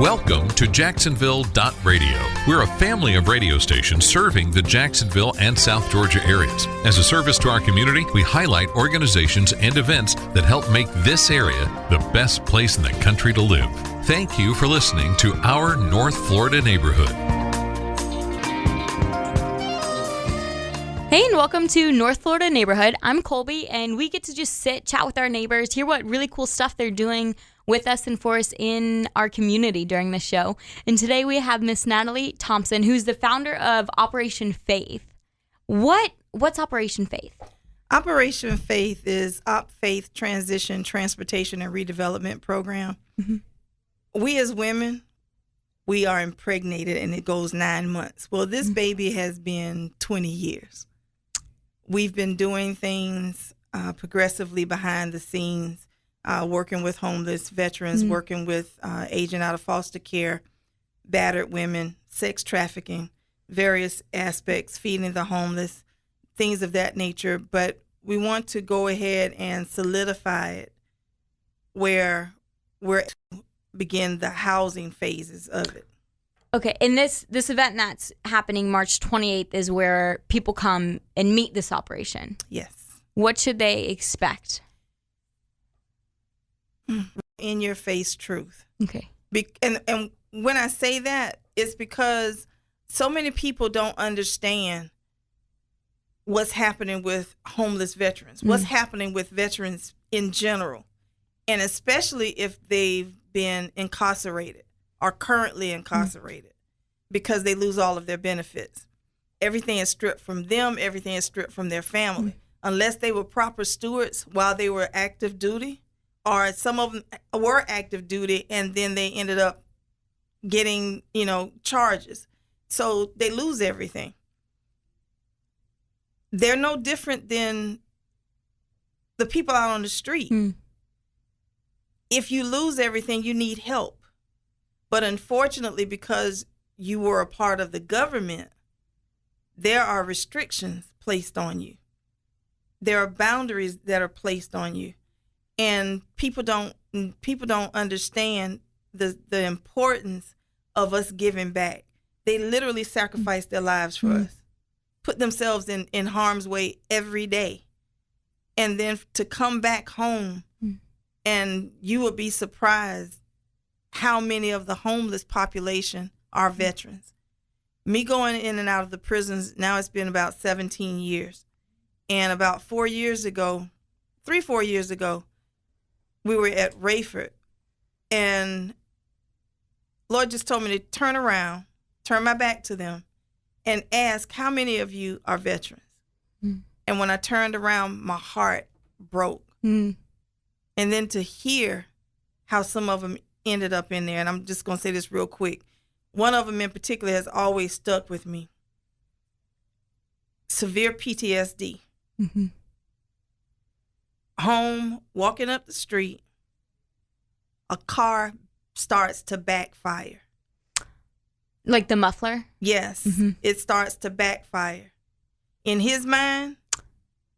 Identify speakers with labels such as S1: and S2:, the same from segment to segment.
S1: Welcome to Jacksonville.radio. We're a family of radio stations serving the Jacksonville and South Georgia areas. As a service to our community, we highlight organizations and events that help make this area the best place in the country to live. Thank you for listening to our North Florida neighborhood.
S2: Hey, and welcome to North Florida Neighborhood. I'm Colby, and we get to just sit, chat with our neighbors, hear what really cool stuff they're doing with us and for us in our community during the show. And today we have Miss Natalie Thompson, who's the founder of OpFaith. What's Operation Faith?
S3: Operation Faith is OpFaith Transition, Transportation, and Redevelopment Program. Mm-hmm. We as women, we are impregnated and it goes 9 months. Well, this baby has been 20 years. We've been doing things progressively behind the scenes, working with homeless veterans, working with aging out of foster care, battered women, sex trafficking, various aspects, feeding the homeless, things of that nature. But we want to go ahead and solidify it where we're begin the housing phases of it.
S2: Okay, and this event that's happening March 28th is where people come and meet this operation.
S3: Yes.
S2: What should they expect?
S3: In your face truth.
S2: Okay.
S3: And when I say that, it's because so many people don't understand what's happening with homeless veterans, what's happening with veterans in general, and especially if they've been incarcerated or currently incarcerated because they lose all of their benefits. Everything is stripped from them. Everything is stripped from their family. Unless they were proper stewards while they were active duty, or some of them were active duty and then they ended up getting, charges. So they lose everything. They're no different than the people out on the street. If you lose everything, you need help. But unfortunately, because you were a part of the government, there are restrictions placed on you. There are boundaries that are placed on you. And people don't understand the importance of us giving back. They literally sacrifice their lives for us, put themselves in harm's way every day. And then to come back home, and you would be surprised how many of the homeless population are veterans. Me going in and out of the prisons, now it's been about 17 years. And about 4 years ago, 3-4 years ago, we were at Rayford. And Lord just told me to turn around, turn my back to them, and ask how many of you are veterans. And when I turned around, my heart broke. And then to hear how some of them ended up in there, and I'm just going to say this real quick. One of them in particular has always stuck with me. Severe PTSD. Home, walking up the street, a car starts to backfire.
S2: Like the muffler?
S3: Yes, it starts to backfire. In his mind,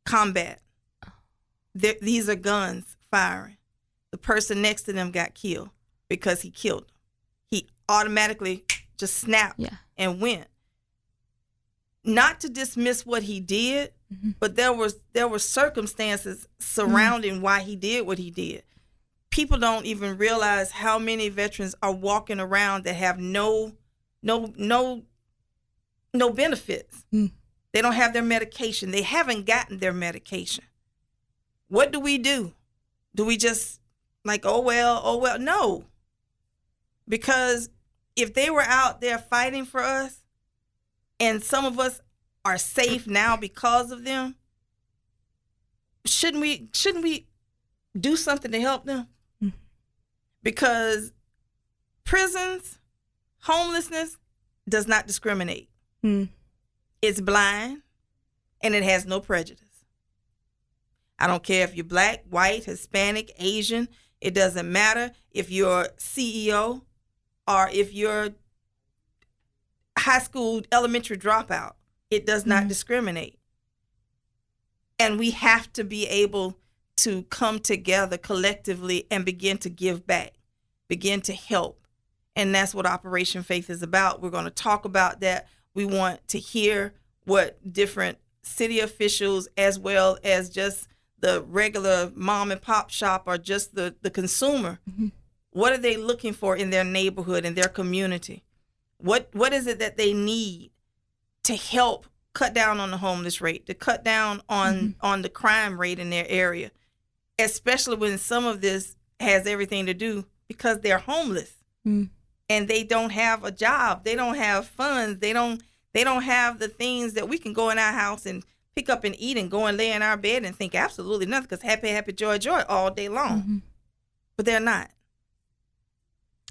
S3: combat. These are guns firing. The person next to them got killed because he killed them. He automatically just snapped and went. Not to dismiss what he did, but there were circumstances surrounding why he did what he did. People don't even realize how many veterans are walking around that have no benefits. They don't have their medication. They haven't gotten their medication. What do? Do we just oh well? No. Because if they were out there fighting for us, and some of us are safe now because of them, shouldn't we do something to help them? Because prisons, homelessness does not discriminate. It's blind, and it has no prejudice. I don't care if you're black, white, Hispanic, Asian. It doesn't matter if you're CEO or if you're high school, elementary dropout. It does not discriminate. And we have to be able to come together collectively and begin to give back, begin to help, And that's what Operation Faith is about. We're going to talk about that. We want to hear what different city officials, as well as just the regular mom and pop shop, or just the consumer, what are they looking for in their neighborhood, in their community? What is it that they need to help cut down on the homeless rate, to cut down on the crime rate in their area, especially when some of this has everything to do because they're homeless and they don't have a job, they don't have funds, they don't have the things that we can go in our house and pick up and eat and go and lay in our bed and think absolutely nothing, because happy, happy, joy, joy all day long. But they're not.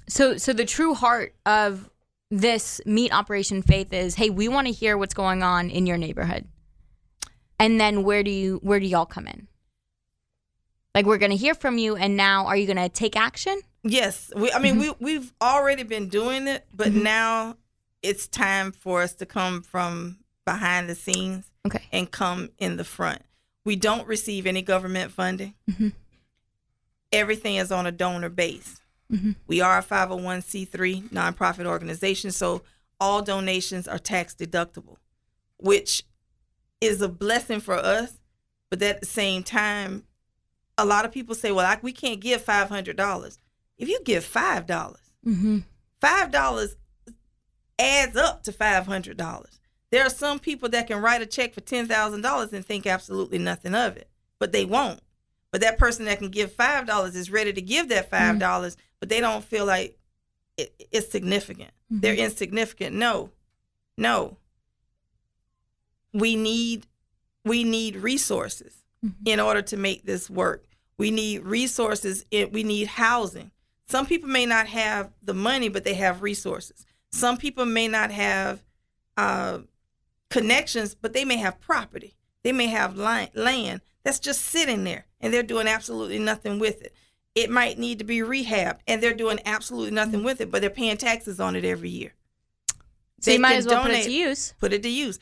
S2: So the true heart of this Meet Operation Faith is, hey, we want to hear what's going on in your neighborhood. And then where do y'all come in? Like, we're going to hear from you, and now are you going to take action?
S3: Yes. We've already been doing it, but now it's time for us to come from behind the scenes and come in the front. We don't receive any government funding. Everything is on a donor base. We are a 501c3 nonprofit organization, so all donations are tax deductible, which is a blessing for us. But at the same time, a lot of people say, well, we can't give $500. If you give $5, $5 adds up to $500. There are some people that can write a check for $10,000 and think absolutely nothing of it, but they won't. But that person that can give $5 is ready to give that $5, but they don't feel like it's significant. They're insignificant. No. We need resources in order to make this work. We need resources. We need housing. Some people may not have the money, but they have resources. Some people may not have connections, but they may have property. They may have land that's just sitting there, and they're doing absolutely nothing with it. It might need to be rehabbed, and they're doing absolutely nothing with it, but they're paying taxes on it every year.
S2: So you might as well put it to use.
S3: Put it to use.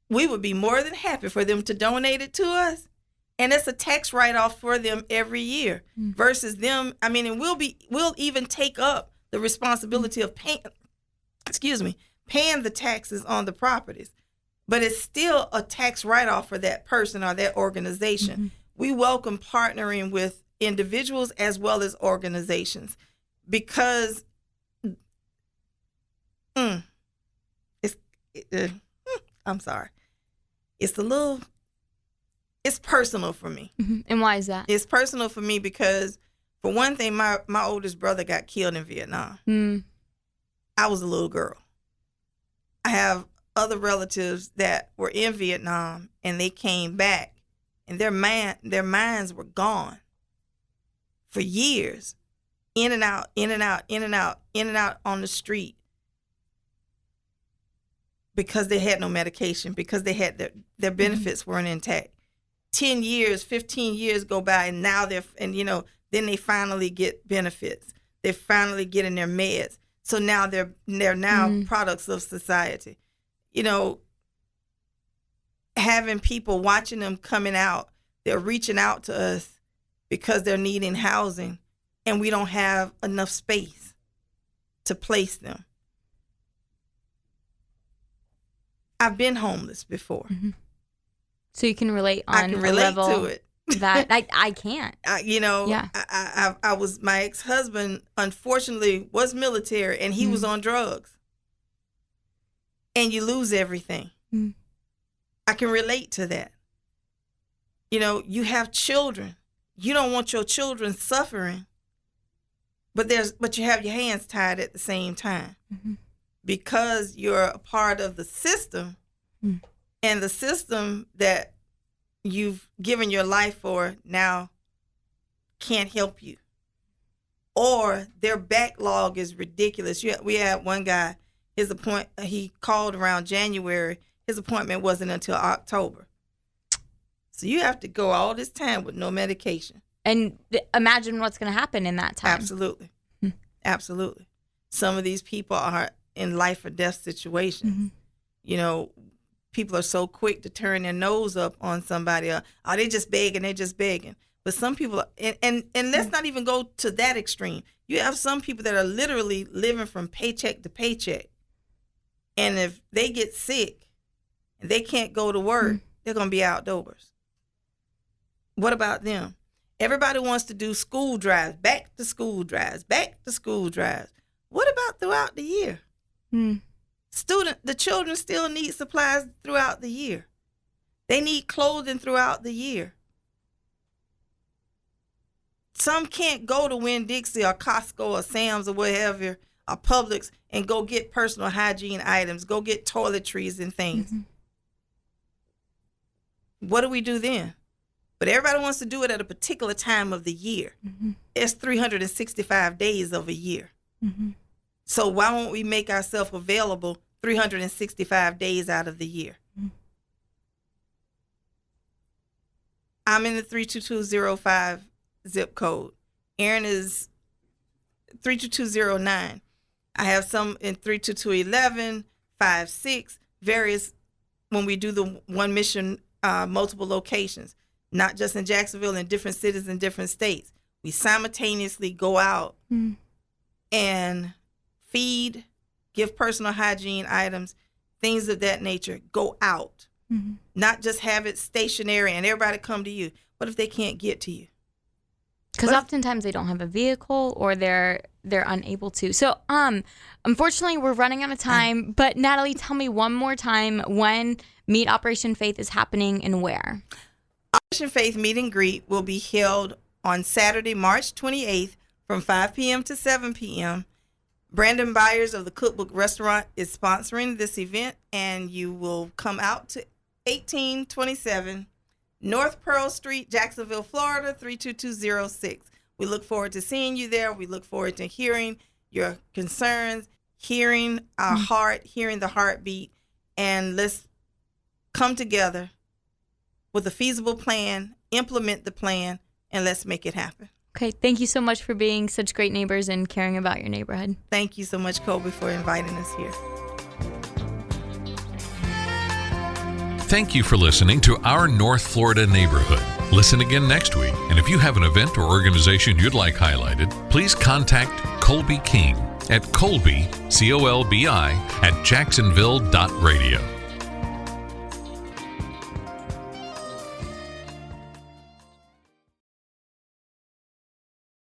S3: We would be more than happy for them to donate it to us, and it's a tax write-off for them every year versus them. And we'll even take up the responsibility of paying the taxes on the properties, but it's still a tax write-off for that person or that organization. We welcome partnering with individuals as well as organizations, because I'm sorry, it's personal for me.
S2: And why is that?
S3: It's personal for me because, for one thing, my oldest brother got killed in Vietnam. I was a little girl. I have other relatives that were in Vietnam, and they came back, and their minds were gone for years, in and out on the street, because they had no medication, because they had their benefits weren't intact. 10 years, 15 years go by, and now then they finally get benefits. They finally get in their meds. So now they're now products of society. Having people watching them coming out, they're reaching out to us because they're needing housing, and we don't have enough space to place them. I've been homeless before.
S2: So you can relate on
S3: I can relate
S2: a level
S3: to it.
S2: that I can't.
S3: I was, my ex-husband, unfortunately, was military, and he was on drugs. And you lose everything. I can relate to that. You have children. You don't want your children suffering, but you have your hands tied at the same time because you're a part of the system, and the system that you've given your life for now can't help you, or their backlog is ridiculous. We had one guy, he called around January. His appointment wasn't until October. So you have to go all this time with no medication. And
S2: imagine what's going to happen in that time.
S3: Absolutely. Absolutely. Some of these people are in life or death situations. People are so quick to turn their nose up on somebody. Oh, they're just begging. But some people, and let's not even go to that extreme. You have some people that are literally living from paycheck to paycheck. And if they get sick and they can't go to work, they're going to be outdoors. What about them? Everybody wants to do school drives, back to school drives. What about throughout the year? The children still need supplies throughout the year. They need clothing throughout the year. Some can't go to Winn-Dixie or Costco or Sam's or whatever, or Publix, and go get personal hygiene items, go get toiletries and things. What do we do then? But everybody wants to do it at a particular time of the year. It's 365 days of a year. So why won't we make ourselves available 365 days out of the year? I'm in the 32205 zip code. Aaron is 32209. I have some in 32211, 56, various, when we do the one mission, multiple locations. Not just in Jacksonville, in different cities in different states. We simultaneously go out and feed, give personal hygiene items, things of that nature. Go out. Not just have it stationary and everybody come to you. What if they can't get to you?
S2: Because oftentimes they don't have a vehicle or they're unable to. So, unfortunately, we're running out of time. But Natalie, tell me one more time when Meet Operation Faith is happening and where.
S3: Operation Faith Meet and Greet will be held on Saturday, March 28th from 5 p.m. to 7 p.m. Brandon Byers of the Cookbook Restaurant is sponsoring this event, and you will come out to 1827 North Pearl Street, Jacksonville, Florida, 32206. We look forward to seeing you there. We look forward to hearing your concerns, hearing our heart, hearing the heartbeat, and let's come together with a feasible plan, implement the plan, and let's make it happen.
S2: Okay, thank you so much for being such great neighbors and caring about your neighborhood.
S3: Thank you so much, Colbi, for inviting us here.
S1: Thank you for listening to Our North Florida Neighborhood. Listen again next week, and if you have an event or organization you'd like highlighted, please contact Colbi King at Colbi, Colbi, @jacksonville.radio.